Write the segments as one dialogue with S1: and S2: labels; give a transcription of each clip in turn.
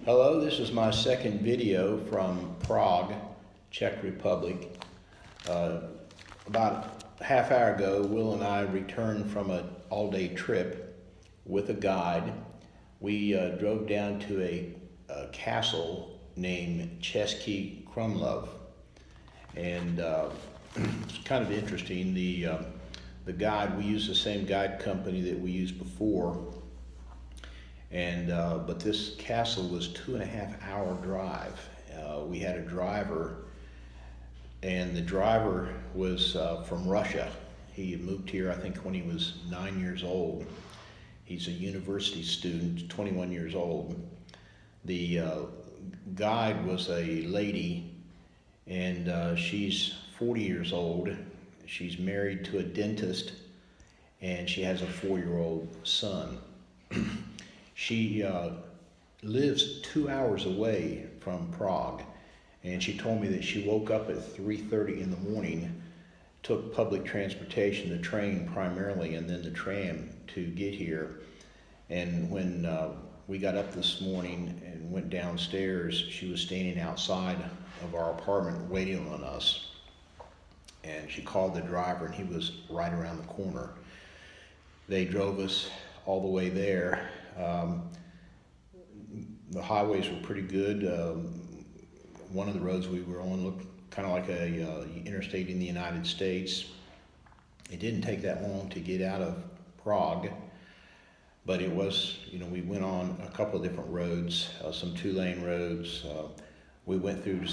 S1: Hello, this is my second video from Prague, Czech Republic. About a half hour ago, Will and I returned from an all-day trip with a guide. We drove down to a castle named Český Krumlov, and it's kind of interesting. The guide, we used the same guide company that we used before. But this castle was 2.5 hour drive. We had a driver, and the driver was from Russia. He had moved here, I think, when he was 9 years old. He's a university student, 21 years old. The guide was a lady, and she's 40 years old. She's married to a dentist, and she has a 4-year-old son. She lives 2 hours away from Prague, and she told me that she woke up at 3:30 in the morning, took public transportation, the train primarily, and then the tram to get here. And when we got up this morning and went downstairs, she was standing outside of our apartment waiting on us. And she called the driver, and he was right around the corner. They drove us all the way there. The highways were pretty good. One of the roads we were on looked kind of like a interstate in the United States. It didn't take that long to get out of Prague, but it was, we went on a couple of different roads, some 2-lane roads. We went through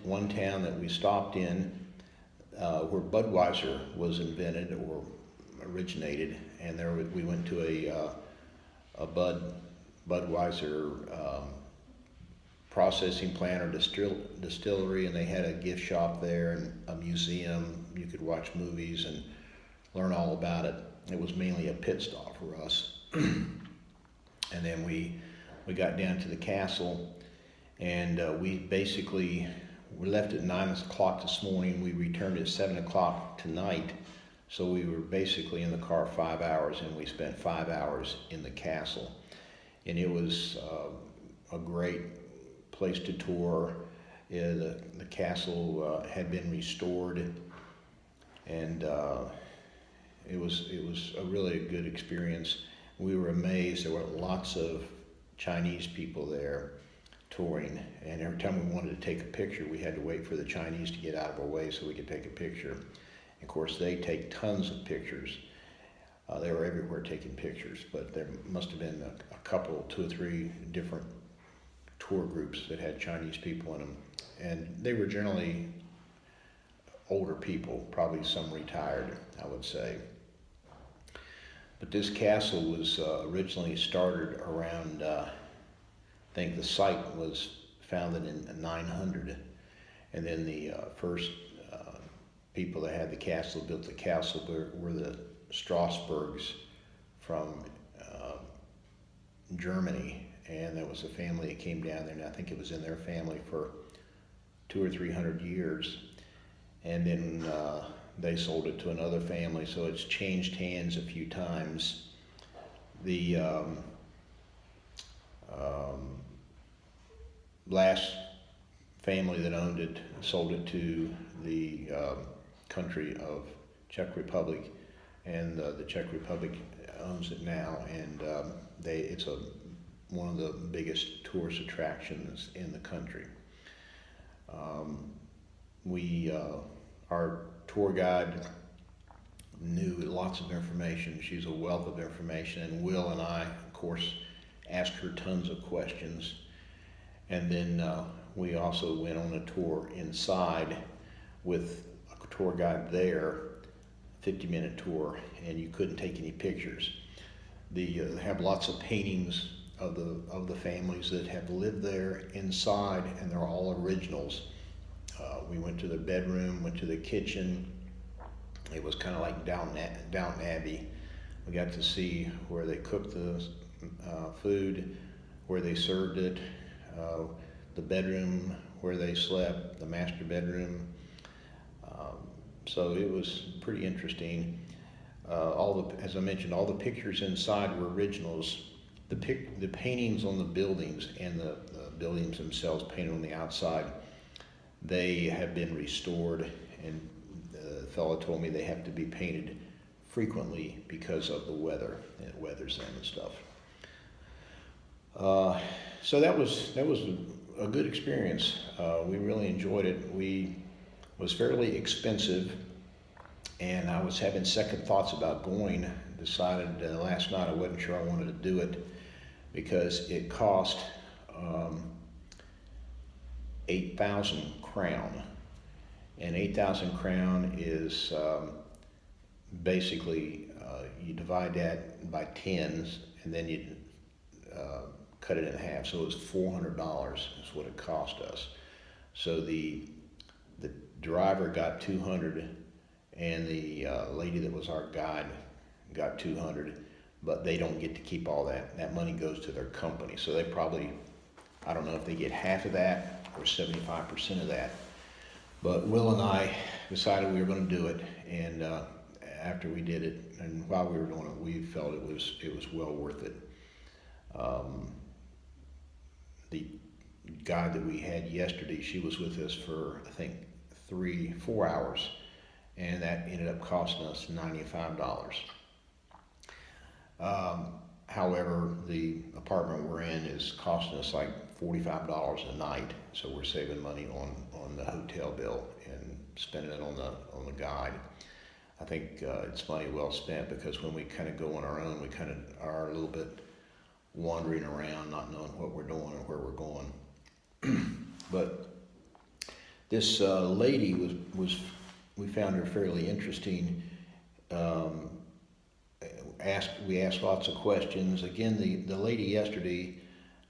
S1: one town that we stopped in where Budweiser was invented or originated, and there we went to a Budweiser processing plant or distillery, and they had a gift shop there and a museum. You could watch movies and learn all about it. It was mainly a pit stop for us. And then we got down to the castle, and we left at 9 o'clock this morning. We returned at 7 o'clock tonight. So we were basically in the car 5 hours, and we spent 5 hours in the castle. And it was a great place to tour. The castle had been restored, and it was a really good experience. We were amazed. There were lots of Chinese people there touring, and every time we wanted to take a picture, we had to wait for the Chinese to get out of our way so we could take a picture. Of course, they take tons of pictures. They were everywhere taking pictures, but there must have been a couple, 2 or 3 different tour groups that had Chinese people in them. And they were generally older people, probably some retired, I would say. But this castle was originally started around, I think the site was founded in 900. And then the first people that had the castle, built the castle, were the Strasburgs from Germany, and there was a family that came down there, and I think it was in their family for 200 or 300 years, and then they sold it to another family, so it's changed hands a few times. The last family that owned it sold it to the country of Czech Republic, and the Czech Republic owns it now, and it's one of the biggest tourist attractions in the country. Our tour guide knew lots of information. She's a wealth of information, and Will and I, of course, asked her tons of questions. And then we also went on a tour inside with a tour guide there, 50-minute tour, and you couldn't take any pictures. They have lots of paintings of the families that have lived there inside, and they're all originals. We went to the bedroom, went to the kitchen. It was kind of like Downton Abbey. We got to see where they cooked the food, where they served it, the bedroom where they slept, the master bedroom. So it was pretty interesting. As I mentioned, all the pictures inside were originals. the paintings on the buildings and the buildings themselves painted on the outside, they have been restored, and the fellow told me they have to be painted frequently because of the weather. It weathers them and stuff. So that was a good experience. We really enjoyed it. It was fairly expensive, and I was having second thoughts about going. Decided last night I wasn't sure I wanted to do it because it cost 8,000 crown, and 8,000 crown is basically you divide that by tens, and then you cut it in half. So it was $400 is what it cost us. So the driver got 200, and the lady that was our guide got 200, but they don't get to keep all that. That money goes to their company. So they probably, I don't know if they get half of that or 75% of that. But Will and I decided we were going to do it, and after we did it, and while we were doing it, we felt it was well worth it. The guide that we had yesterday, she was with us for, I think, 3-4 hours, and that ended up costing us $95. However, the apartment we're in is costing us like $45 a night, so we're saving money on the hotel bill and spending it on the guide. I think it's money well spent, because when we kind of go on our own, we kind of are a little bit wandering around, not knowing what we're doing or where we're going. But this lady we found her fairly interesting. We asked lots of questions. Again, the lady yesterday,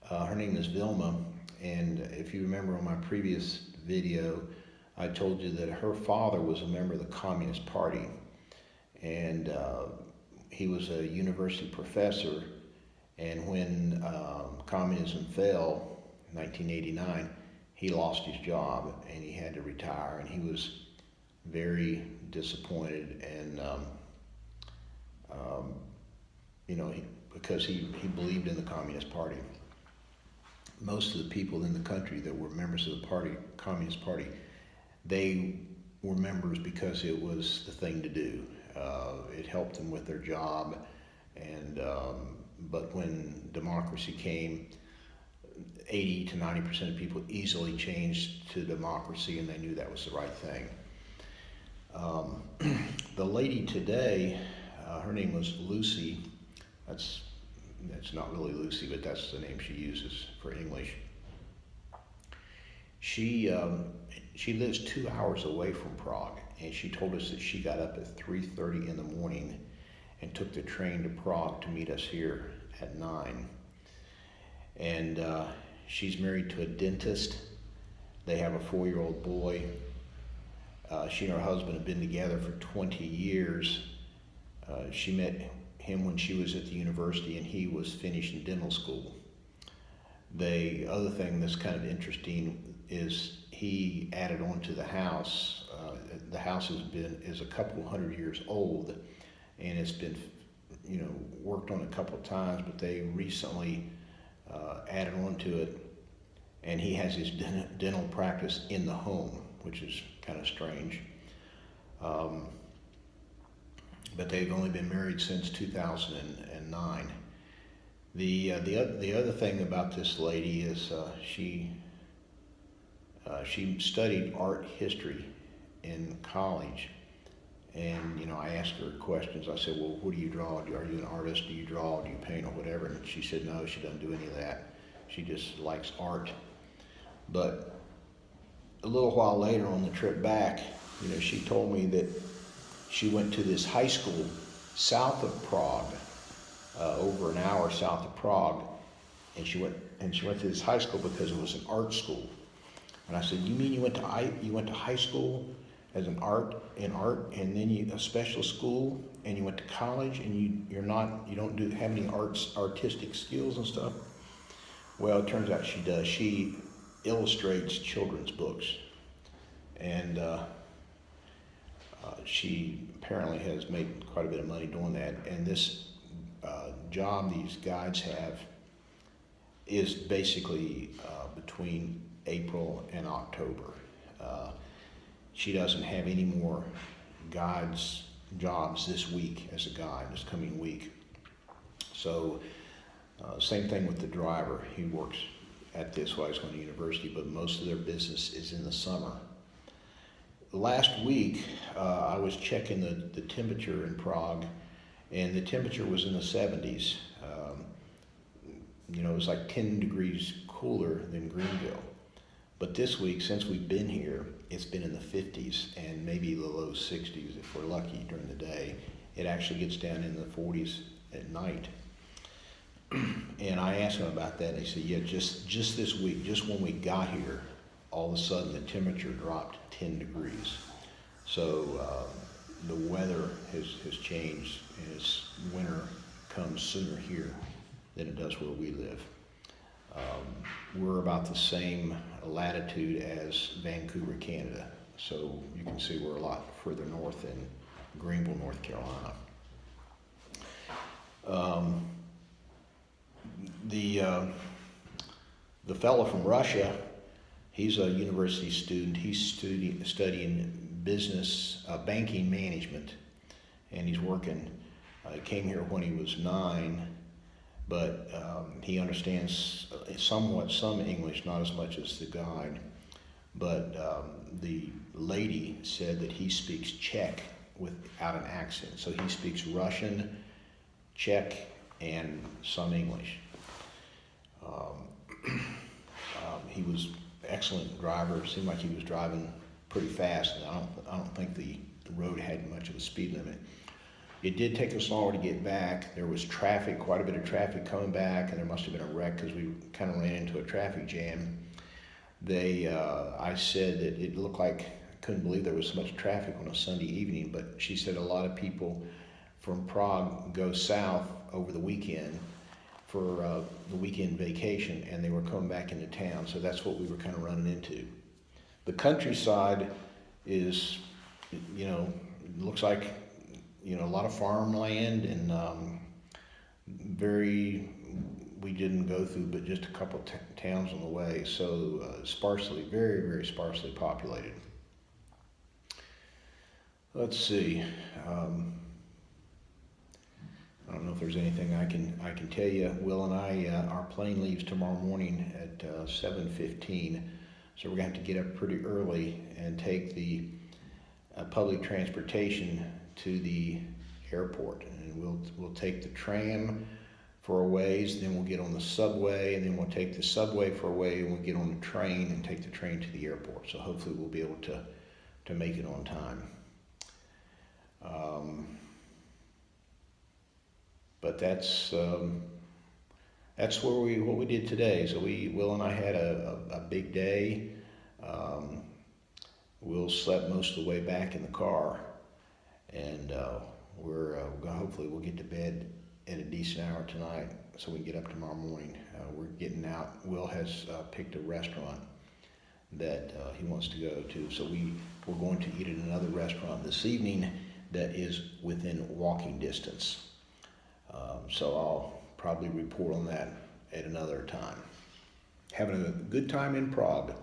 S1: her name is Vilma, and if you remember on my previous video, I told you that her father was a member of the Communist Party, and he was a university professor, and when communism fell in 1989, he lost his job and he had to retire, and he was very disappointed, and because he believed in the Communist Party. Most of the people in the country that were members of the Communist Party, they were members because it was the thing to do. It helped them with their job, and but when democracy came, 80 to 90% of people easily changed to democracy, and they knew that was the right thing. The lady today, her name was Lucy. That's not really Lucy, but that's the name she uses for English. She lives 2 hours away from Prague, and she told us that she got up at 3:30 in the morning and took the train to Prague to meet us here at 9. And she's married to a dentist. They have a 4-year-old boy. She and her husband have been together for 20 years. She met him when she was at the university, and he was finishing dental school. The other thing that's kind of interesting is he added on to the house. The house is a couple hundred years old, and it's been worked on a couple of times, but they recently added on to it, and he has his dental practice in the home, which is kind of strange. But they've only been married since 2009. The other thing about this lady is she studied art history in college, and I asked her questions. I said, well, what do you draw? Are you an artist? Do you draw? Do you paint or whatever? And she said no, she doesn't do any of that. She just likes art. But a little while later on the trip back, she told me that she went to this high school south of Prague, over an hour south of Prague, and she went to this high school because it was an art school. And I said, you mean you went to high school as an art, and then a special school, and you went to college, and you don't have any artistic skills and stuff? Well, it turns out she does. She illustrates children's books, and she apparently has made quite a bit of money doing that. And this job these guides have is basically between April and October. She doesn't have any more guides jobs this week as a guide, this coming week. So same thing with the driver. He works at this while he's going to university, but most of their business is in the summer. Last week, I was checking the temperature in Prague, and the temperature was in the 70s. It was like 10 degrees cooler than Greenville. But this week, since we've been here, it's been in the 50s and maybe the low 60s if we're lucky during the day. It actually gets down in the 40s at night. And I asked them about that, and they said, yeah, just this week, just when we got here, all of a sudden the temperature dropped 10 degrees. So the weather has changed, and it's winter comes sooner here than it does where we live. We're about the same latitude as Vancouver, Canada, so you can see we're a lot further north than Greenville, North Carolina. The fellow from Russia, he's a university student. He's studying business, banking management, and he's working. He came here when he was 9, but he understands somewhat some English, not as much as the guide. But the lady said that he speaks Czech without an accent. So he speaks Russian, Czech, and some English. He was an excellent driver. Seemed like he was driving pretty fast. And I don't think the road had much of a speed limit. It did take us longer to get back. There was traffic, quite a bit of traffic coming back, and there must have been a wreck because we kind of ran into a traffic jam. I said that it looked like, I couldn't believe there was so much traffic on a Sunday evening, but she said a lot of people from Prague go south over the weekend for the weekend vacation, and they were coming back into town, so that's what we were kind of running into. The countryside is, looks like, a lot of farmland, and we didn't go through but just a couple towns on the way, so very, very sparsely populated. Let's see. I don't know if there's anything I can tell you. Will and I, our plane leaves tomorrow morning at 7:15, so we're going to have to get up pretty early and take the public transportation to the airport, and we'll take the tram for a ways, then we'll get on the subway, and then we'll take the subway for a way, and we'll get on the train and take the train to the airport. So hopefully we'll be able to make it on time. But that's what we did today. So Will and I had a big day. Will slept most of the way back in the car, and hopefully we'll get to bed at a decent hour tonight so we can get up tomorrow morning. We're getting out. Will has picked a restaurant that he wants to go to, so we're going to eat at another restaurant this evening that is within walking distance. So I'll probably report on that at another time. Having a good time in Prague.